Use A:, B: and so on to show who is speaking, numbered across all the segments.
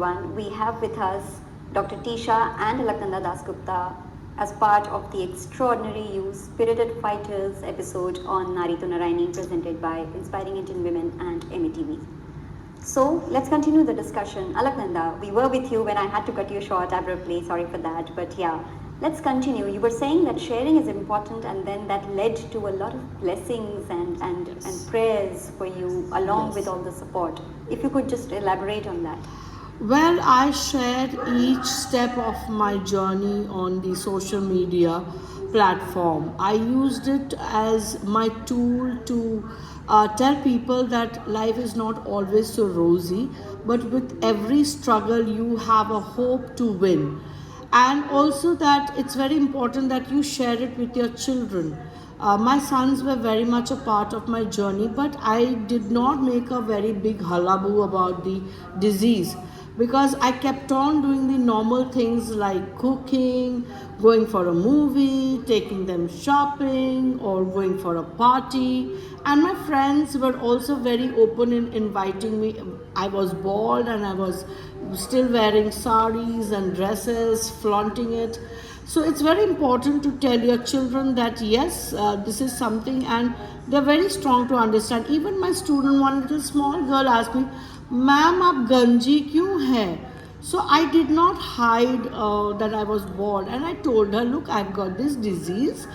A: everyone. We have with us Dr. Tisha and Alaknanda Dasgupta as part of the Extraordinary You Spirited Fighters episode on Nari to Narayani presented by Inspiring Indian Women and METV. So let's continue the discussion. Alaknanda, we were with you when I had to cut you short abruptly. Sorry for that. But yeah, let's continue. You were saying that sharing is important, and then that led to a lot of blessings and prayers for you along with all the support. If you could just elaborate on that.
B: Well, I shared each step of my journey on the social media platform. I used it as my tool to tell people that life is not always so rosy, but with every struggle, you have a hope to win. And also, that it's very important that you share it with your children. My sons were very much a part of my journey, but I did not make a very big hullabaloo about the disease because I kept on doing the normal things like cooking, going for a movie, taking them shopping, or going for a party. And my friends were also very open in inviting me. I was bald and I was still wearing saris and dresses, flaunting it. So it's very important to tell your children that yes, this is something, and they're very strong to understand. Even my student, one little small girl asked me, "Ma'am, आप गंजी क्यों है?" So I did not hide that I was bald, and I told her, "Look, I've got this disease,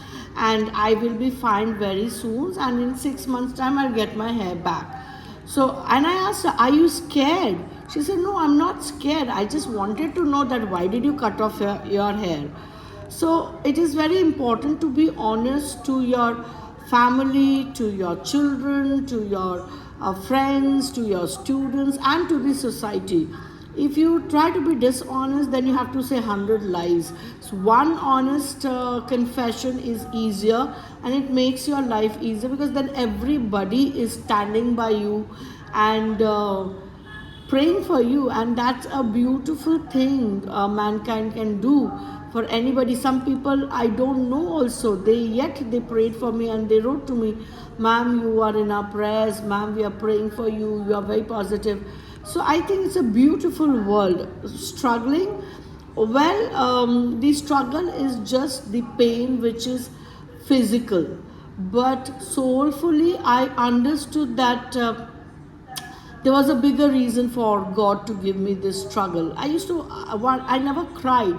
B: and I will be fine very soon, and in 6 months' time, I'll get my hair back." So, and I asked her, "Are you scared?" She said, "No, I'm not scared. I just wanted to know that why did you cut off your hair?" So it is very important to be honest to your family, to your children, to your friends, to your students, and to the society. If you try to be dishonest, then you have to say 100 lies. So one honest confession is easier, and it makes your life easier because then everybody is standing by you and praying for you, and that's a beautiful thing mankind can do for anybody. Some people I don't know also, they prayed for me and they wrote to me, "Ma'am, you are in our prayers, ma'am, we are praying for you, you are very positive." So I think it's a beautiful world. Struggling, well, the struggle is just the pain which is physical, but soulfully I understood that there was a bigger reason for God to give me this struggle. I never cried,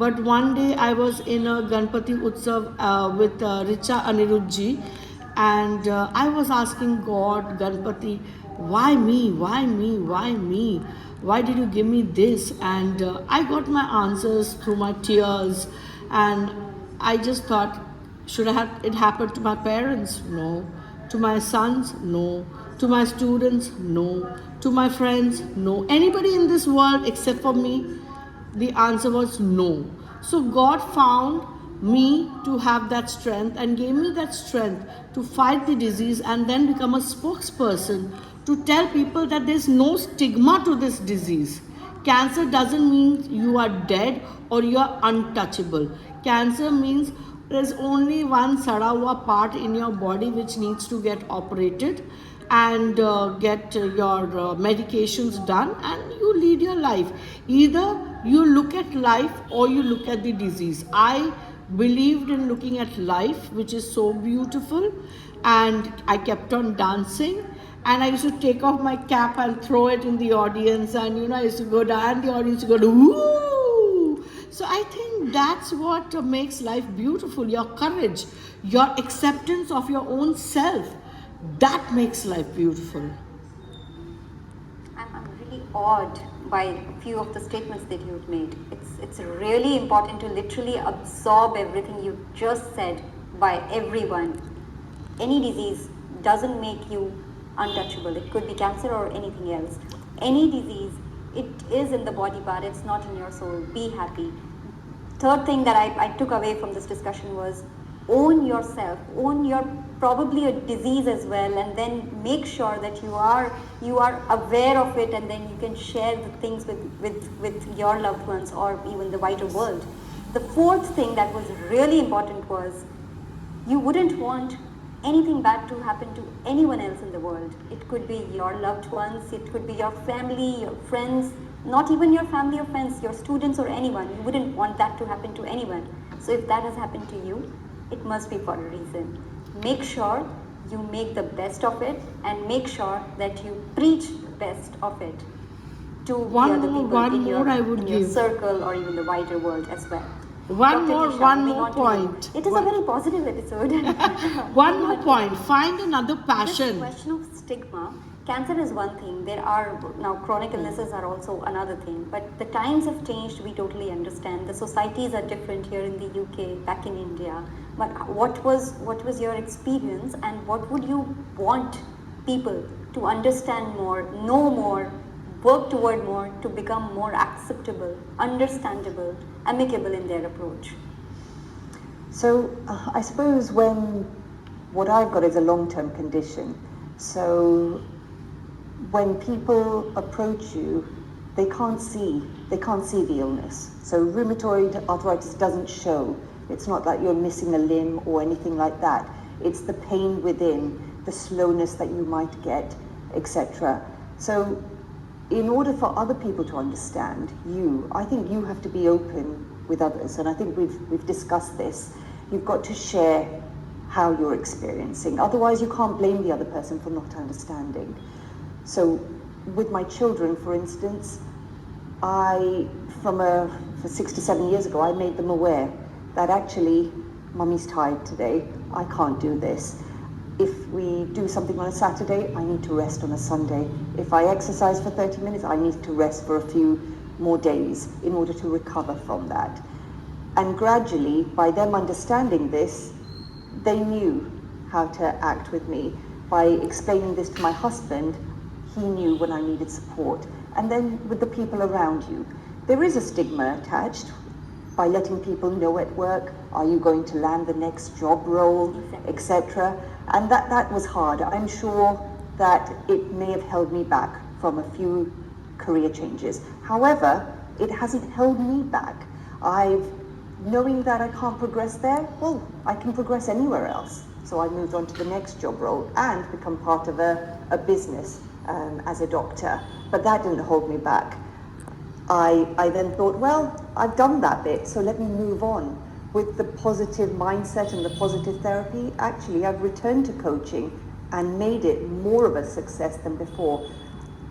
B: but one day I was in a Ganpati Utsav with Richa Anirudhji, and I was asking God, Ganpati, why me? Why me? Why me? Why did you give me this? And I got my answers through my tears, and I just thought, should I have it happen to my parents? No. To my sons? No. To my students? No. To my friends? No. Anybody in this world except for me? The answer was no. So God found me to have that strength and gave me that strength to fight the disease and then become a spokesperson to tell people that there's no stigma to this disease. Cancer doesn't mean you are dead or you are untouchable. Cancer means there's only one sada hua part in your body which needs to get operated and get your medications done, and you lead your life. Either you look at life or you look at the disease. I believed in looking at life, which is so beautiful, and I kept on dancing, and I used to take off my cap and throw it in the audience, and I used to go down, and the audience would go woo. So I think that's what makes life beautiful. Your courage, your acceptance of your own self, that makes life beautiful.
A: I'm really awed by a few of the statements that you've made. It's really important to literally absorb everything you just said by everyone. Any disease doesn't make you untouchable. It could be cancer or anything else. Any disease, it is in the body part, it's not in your soul. Be happy. Third thing that I took away from this discussion was own yourself, own your probably a disease as well, and then make sure that you are aware of it, and then you can share the things with your loved ones or even the wider world. The fourth thing that was really important was you wouldn't want anything bad to happen to anyone else in the world. It could be your loved ones, it could be your family, your friends, Not even your family or friends, your students or anyone. You wouldn't want that to happen to anyone. So if that has happened to you, it must be for a reason. Make sure you make the best of it, and make sure that you preach the best of it to the other people in your circle or even the wider world as well.
B: One more point.
A: It is a very positive episode.
B: One more point. Find another passion.
A: This question of stigma. Cancer is one thing. There are now chronic illnesses are also another thing. But the times have changed. We totally understand. The societies are different here in the UK, back in India. But what was your experience, and what would you want people to understand more, know more, work toward more, to become more acceptable, understandable, amicable in their approach?
C: So I suppose what I've got is a long-term condition. So when people approach you, they can't see the illness. So rheumatoid arthritis doesn't show. It's not that you're missing a limb or anything like that. It's the pain within, the slowness that you might get, etc. So in order for other people to understand you, I think you have to be open with others, and I think we've discussed this. You've got to share how you're experiencing. Otherwise, you can't blame the other person for not understanding. So with my children, for instance, for 6 to 7 years ago, I made them aware that actually, Mummy's tired today, I can't do this. If we do something on a Saturday, I need to rest on a Sunday. If I exercise for 30 minutes, I need to rest for a few more days in order to recover from that. And gradually, by them understanding this, they knew how to act with me. By explaining this to my husband, he knew when I needed support. And then with the people around you, there is a stigma attached by letting people know at work, are you going to land the next job role, etc. And that was hard. I'm sure that it may have held me back from a few career changes. However, it hasn't held me back. Knowing that I can't progress there, well, I can progress anywhere else. So I moved on to the next job role and become part of a business as a doctor. But that didn't hold me back. I then thought, well, I've done that bit, so let me move on. With the positive mindset and the positive therapy, actually, I've returned to coaching and made it more of a success than before.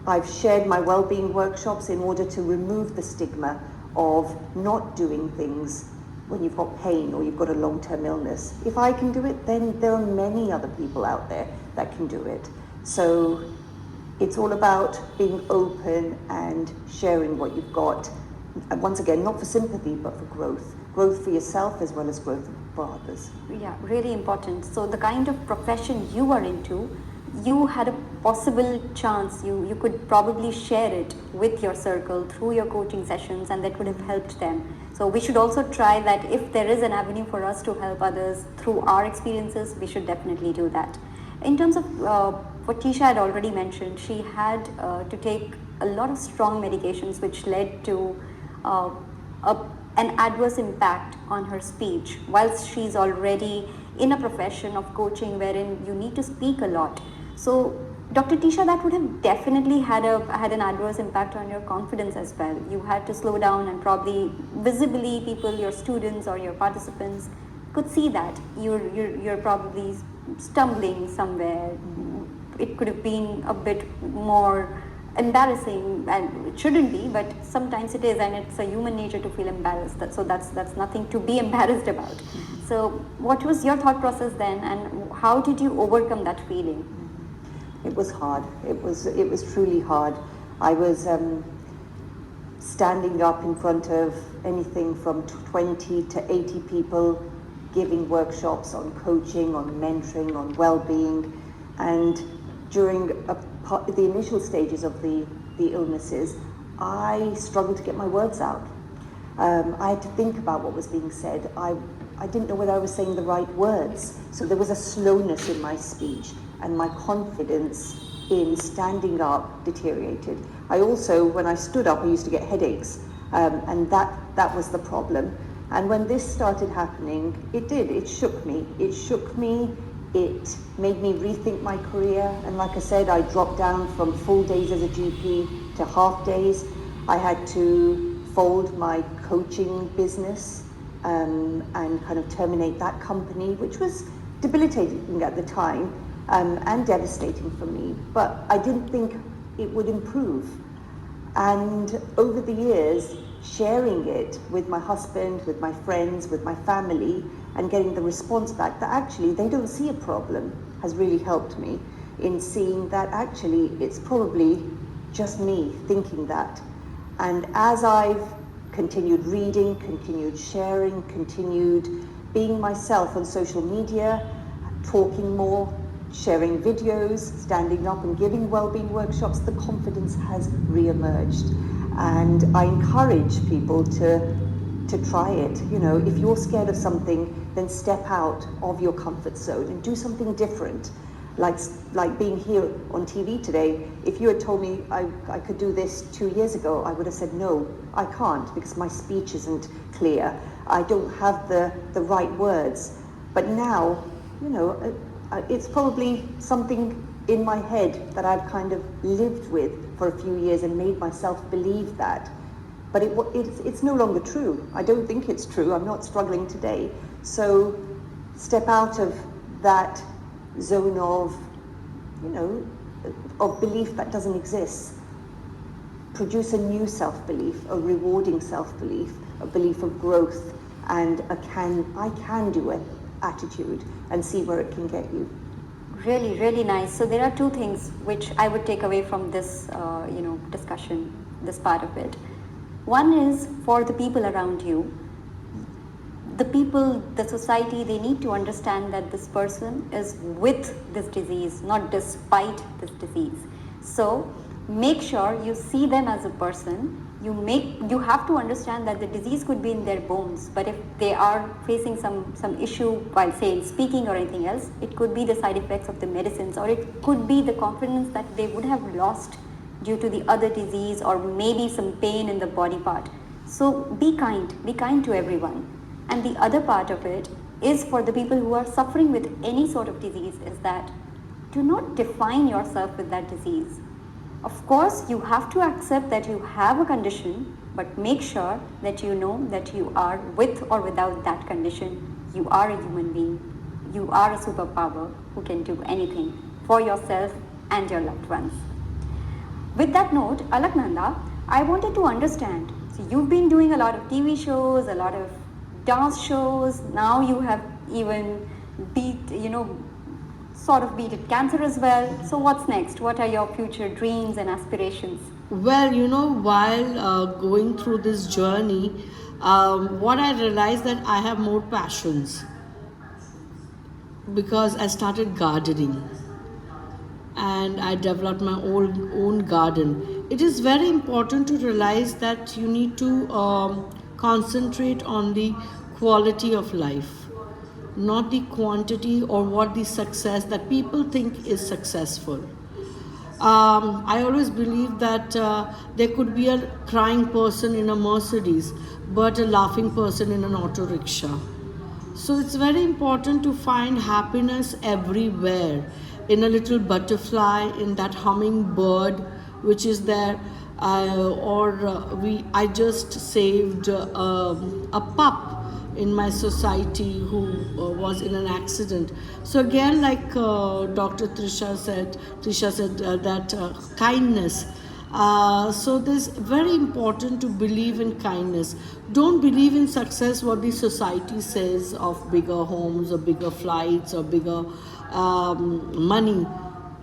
C: I've shared my well-being workshops in order to remove the stigma of not doing things when you've got pain or you've got a long-term illness. If I can do it, then there are many other people out there that can do it. So it's all about being open and sharing what you've got. And once again, not for sympathy, but for growth. Growth for yourself as well as growth for others.
A: Yeah, really important. So the kind of profession you are into, you had a possible chance, you could probably share it with your circle through your coaching sessions, and that would have helped them. So we should also try that if there is an avenue for us to help others through our experiences, we should definitely do that. In terms of what Tisha had already mentioned, she had to take a lot of strong medications which led to an adverse impact on her speech, whilst she's already in a profession of coaching wherein you need to speak a lot. So Dr. Tisha, that would have definitely had an adverse impact on your confidence as well. You had to slow down, and probably visibly people, your students or your participants, could see that you're probably stumbling somewhere. It could have been a bit more embarrassing, and it shouldn't be, but sometimes it is, and it's a human nature to feel embarrassed. So that's nothing to be embarrassed about. So what was your thought process then, and how did you overcome that feeling?
C: It was hard. It was truly hard. I was standing up in front of anything from 20 to 80 people, giving workshops on coaching, on mentoring, on well-being, and during the initial stages of the illnesses, I struggled to get my words out. I had to think about what was being said. I didn't know whether I was saying the right words, so there was a slowness in my speech, and my confidence in standing up deteriorated. I also, when I stood up, I used to get headaches, and that was the problem. And when this started happening, it shook me. It made me rethink my career, and like I said, I dropped down from full days as a GP to half days. I had to fold my coaching business and kind of terminate that company, which was debilitating at the time and devastating for me. But I didn't think it would improve. And over the years, sharing it with my husband, with my friends, with my family, and getting the response back that actually they don't see a problem has really helped me in seeing that actually it's probably just me thinking that. And as I've continued reading, continued sharing, continued being myself on social media, talking more, sharing videos, standing up and giving wellbeing workshops, the confidence has re-emerged. And I encourage people to try it. You know, if you're scared of something, then step out of your comfort zone and do something different. Like being here on TV today, if you had told me I could do this 2 years ago, I would have said, no, I can't, because my speech isn't clear. I don't have the right words. But now, you know, it's probably something in my head that I've kind of lived with for a few years and made myself believe that. But it's no longer true. I don't think it's true. I'm not struggling today. So step out of that zone of, you know, of belief that doesn't exist. Produce a new self-belief, a rewarding self-belief, a belief of growth, and I can do it attitude, and see where it can get you.
A: Really, really nice. So there are two things which I would take away from this, discussion, this part of it. One is for the people around you. The people, the society, they need to understand that this person is with this disease, not despite this disease. So make sure you see them as a person. You have to understand that the disease could be in their bones, but if they are facing some issue while, say, speaking or anything else, it could be the side effects of the medicines, or it could be the confidence that they would have lost due to the other disease, or maybe some pain in the body part. So be kind to everyone. And the other part of it is for the people who are suffering with any sort of disease, is that do not define yourself with that disease. Of course, you have to accept that you have a condition, but make sure that you know that you are with or without that condition. You are a human being. You are a superpower who can do anything for yourself and your loved ones. With that note, Alaknanda, I wanted to understand. So you've been doing a lot of TV shows, a lot of dance shows. Now you have even beaten cancer as well. So what's next? What are your future dreams and aspirations?
B: Well, while going through this journey, what I realized that I have more passions because I started gardening and I developed my own garden. It is very important to realize that you need to concentrate on the quality of life, not the quantity or what the success that people think is successful. I always believe that there could be a crying person in a Mercedes, but a laughing person in an auto rickshaw. So it's very important to find happiness everywhere, in a little butterfly, in that hummingbird which is there, I just saved a pup in my society who was in an accident. So again, like Dr. Trisha said that kindness. So this very important to believe in kindness. Don't believe in success what the society says of bigger homes or bigger flights or bigger money.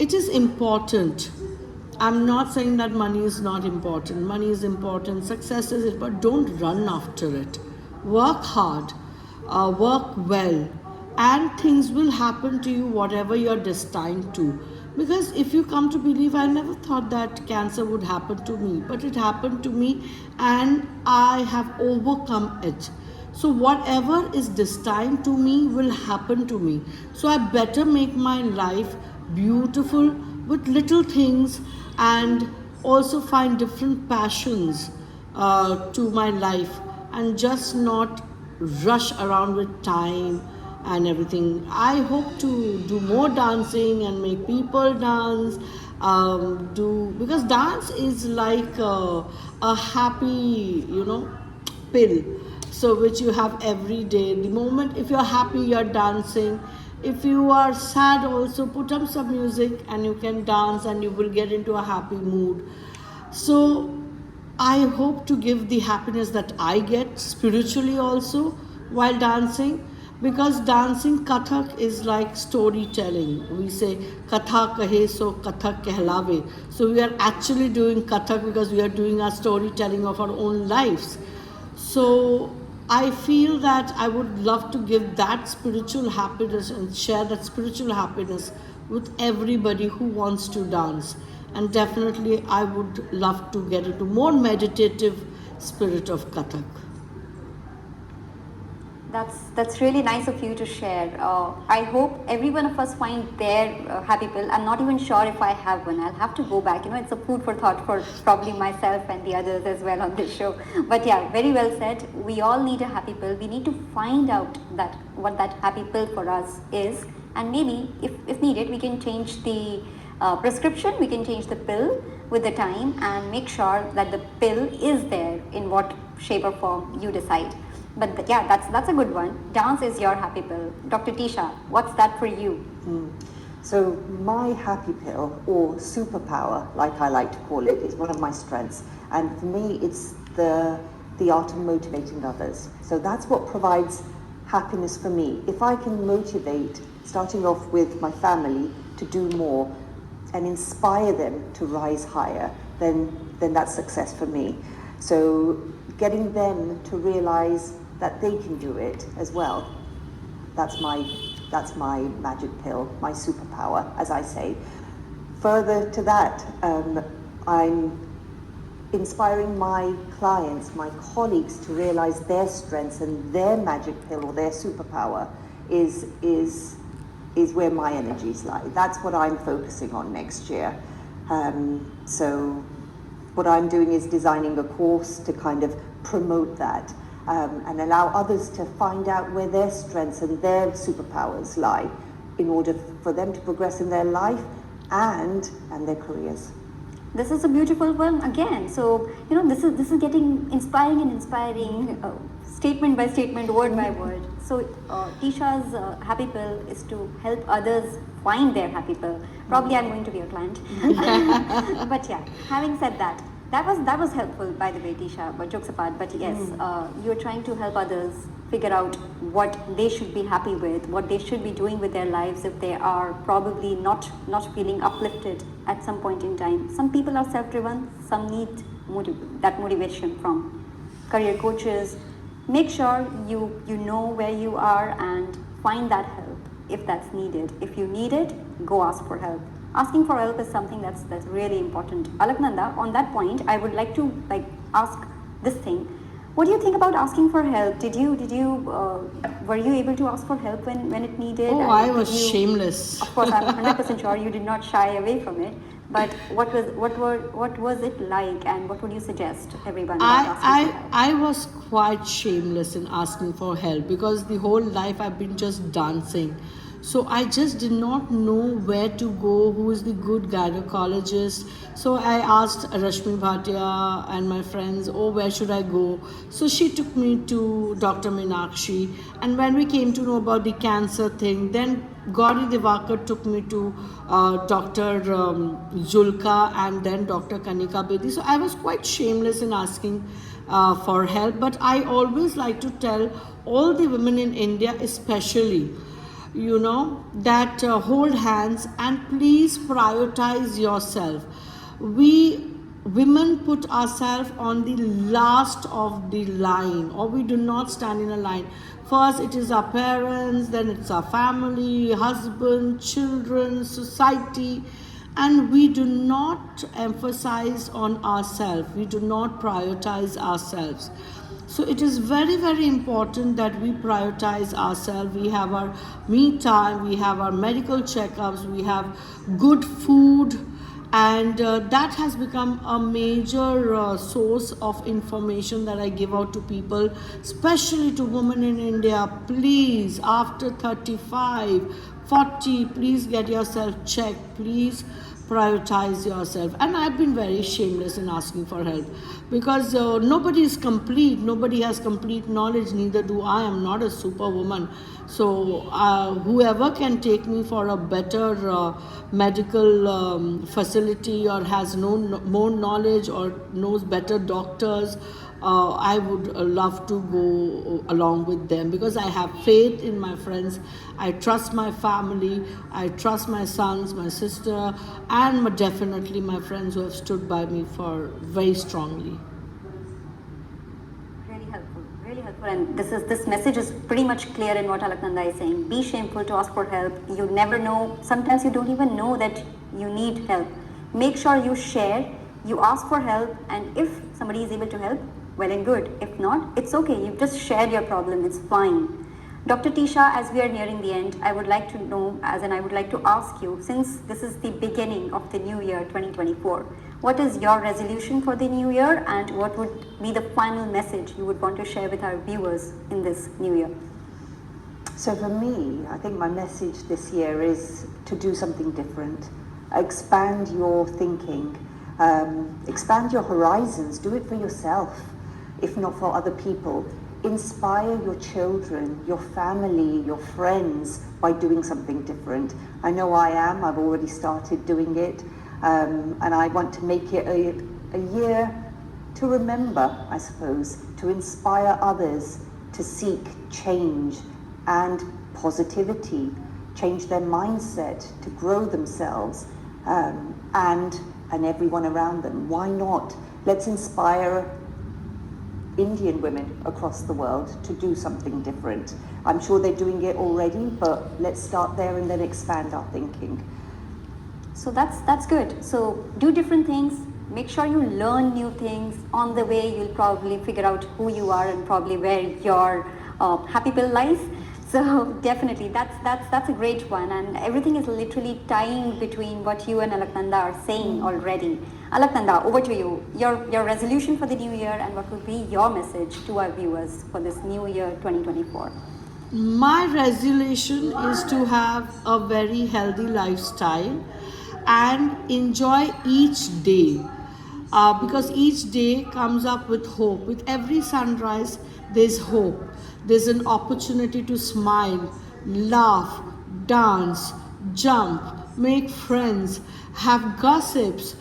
B: It is important. I'm not saying that money is not important. Money is important, success is it, but don't run after it. Work hard, work well, and things will happen to you whatever you're destined to. Because if you come to believe, I never thought that cancer would happen to me, but it happened to me and I have overcome it. So whatever is destined to me will happen to me. So I better make my life beautiful with little things, and also find different passions to my life, and just not rush around with time and everything. I hope to do more dancing and make people dance do, because dance is like a happy, pill, so which you have every day. The moment if you're happy, you're dancing. If you are sad, also put up some music and you can dance and you will get into a happy mood. So I hope to give the happiness that I get spiritually also while dancing, because dancing Kathak is like storytelling. We say Katha kahe so Kathak kehlave. So we are actually doing Kathak because we are doing our storytelling of our own lives. So I feel that I would love to give that spiritual happiness and share that spiritual happiness with everybody who wants to dance. And definitely I would love to get into more meditative spirit of Kathak.
A: That's really nice of you to share. I hope every one of us find their happy pill. I'm not even sure if I have one. I'll have to go back. It's a food for thought for probably myself and the others as well on this show. But yeah, very well said. We all need a happy pill. We need to find out that what that happy pill for us is, and maybe if needed, we can change the prescription. We can change the pill with the time and make sure that the pill is there in what shape or form you decide. But yeah, that's a good one. Dance is your happy pill. Dr. Tisha, what's that for you?
C: So my happy pill, or superpower, like I like to call it, is one of my strengths. And for me, it's the art of motivating others. So that's what provides happiness for me. If I can motivate, starting off with my family, to do more and inspire them to rise higher, then that's success for me. So getting them to realize that they can do it as well, that's my magic pill, my superpower, as I say. Further to that, I'm inspiring my clients, my colleagues, to realize their strengths, and their magic pill or their superpower is where my energies lie. That's what I'm focusing on next year. So what I'm doing is designing a course to kind of promote that, and allow others to find out where their strengths and their superpowers lie, in order for them to progress in their life and their careers.
A: This is a beautiful one again. So this is getting inspiring, statement by statement, word by word. So Tisha's happy pill is to help others find their happy pill. Probably I'm going to be a client. But yeah, having said that, that was helpful, by the way, Tisha. But jokes apart, but yes, you're trying to help others figure out what they should be happy with, what they should be doing with their lives if they are probably not feeling uplifted at some point in time. Some people are self-driven, some need that motivation from career coaches. Make sure you know where you are and find that help if that's needed. If you need it, go ask for help. Asking for help is something that's really important. Alaknanda, on that point, I would like to ask this thing. What do you think about asking for help? Were you able to ask for help when it needed?
B: Oh, I was shameless.
A: Of course, I'm 100% sure you did not shy away from it. But what was it like, and what would you suggest everyone about asking for help?
B: I was quite shameless in asking for help, because the whole life I've been just dancing. So I just did not know where to go, who is the good gynecologist. So I asked Rashmi Bhatia and my friends, oh, where should I go? So she took me to Dr. Meenakshi. And when we came to know about the cancer thing, then Gauri Divakar took me to Dr. Julka, and then Dr. Kanika Bedi. So I was quite shameless in asking for help. But I always like to tell all the women in India, especially, that hold hands and please prioritize yourself. We women put ourselves on the last of the line, or we do not stand in a line. First it is our parents, then it's our family, husband, children, society, and we do not emphasize on ourselves, we do not prioritize ourselves. So it is very, very important that we prioritize ourselves. We have our me time, we have our medical checkups, we have good food, and that has become a major source of information that I give out to people, especially to women in India. Please, after 35, 40, please get yourself checked. Please prioritize yourself. And I've been very shameless in asking for help, because nobody is complete, nobody has complete knowledge, neither do I. am not a superwoman. So whoever can take me for a better medical facility, or has more knowledge, or knows better doctors, I would love to go along with them, because I have faith in my friends. I trust my family. I trust my sons, my sister, and definitely my friends who have stood by me for very strongly.
A: Really helpful. And this message is pretty much clear in what Alaknanda is saying. Be shameful to ask for help. You never know. Sometimes you don't even know that you need help. Make sure you share. You ask for help, and if somebody is able to help, well and good. If not, it's okay. You just share your problem. It's fine. Dr. Tisha, as we are nearing the end, I would like to know, I would like to ask you, since this is the beginning of the new year 2024, what is your resolution for the new year, and what would be the final message you would want to share with our viewers in this new year?
C: So for me, I think my message this year is to do something different. Expand your thinking, expand your horizons, do it for yourself, if not for other people. Inspire your children, your family, your friends by doing something different. I know I am. I've already started doing it, and I want to make it a year to remember, I suppose, to inspire others to seek change and positivity, change their mindset, to grow themselves, and everyone around them. Why not? Let's inspire Indian women across the world to do something different. I'm sure they're doing it already, but let's start there and then expand our thinking.
A: So that's good. So do different things. Make sure you learn new things. On the way, you'll probably figure out who you are and probably where your happy pill lies. So definitely, that's a great one, and everything is literally tying between what you and Alaknanda are saying already. Alaknanda, over to you. Your resolution for the new year, and what would be your message to our viewers for this new year 2024?
B: My resolution is to have a very healthy lifestyle and enjoy each day, because each day comes up with hope. With every sunrise, there's hope. There's an opportunity to smile, laugh, dance, jump, make friends, have gossips,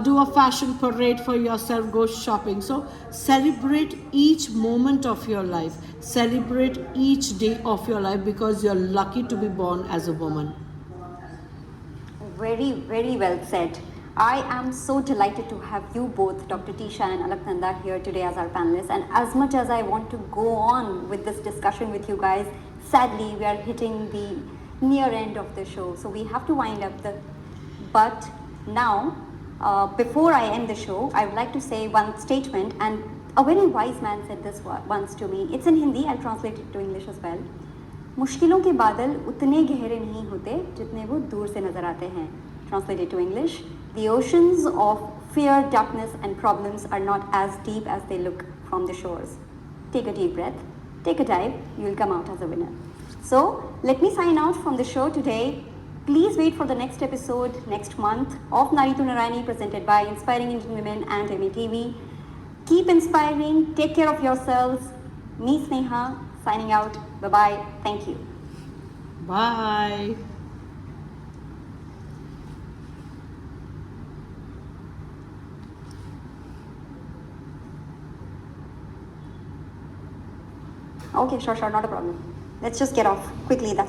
B: do a fashion parade for yourself, go shopping. So celebrate each moment of your life, celebrate each day of your life, because you're lucky to be born as a woman.
A: Very, very well said. I am so delighted to have you both, Dr. Tisha and Alaknanda, here today as our panelists. And as much as I want to go on with this discussion with you guys, sadly, we are hitting the near end of the show. So we have to wind up But now, before I end the show, I would like to say one statement. And a very wise man said this once to me. It's in Hindi. I'll translate it to English as well. मुश्किलों के बादल उतने गहरे नहीं होते जितने वो दूर से नजर आते हैं. Translated to English, the oceans of fear, darkness and problems are not as deep as they look from the shores. Take a deep breath, take a dive, you will come out as a winner. So let me sign out from the show today. Please wait for the next episode next month of Nari to Narayani, presented by Inspiring Indian Women and METV. Keep inspiring, take care of yourselves. Me, Sneha, signing out. Bye-bye. Thank you.
B: Bye.
A: Okay, sure, not a problem. Let's just get off quickly. That's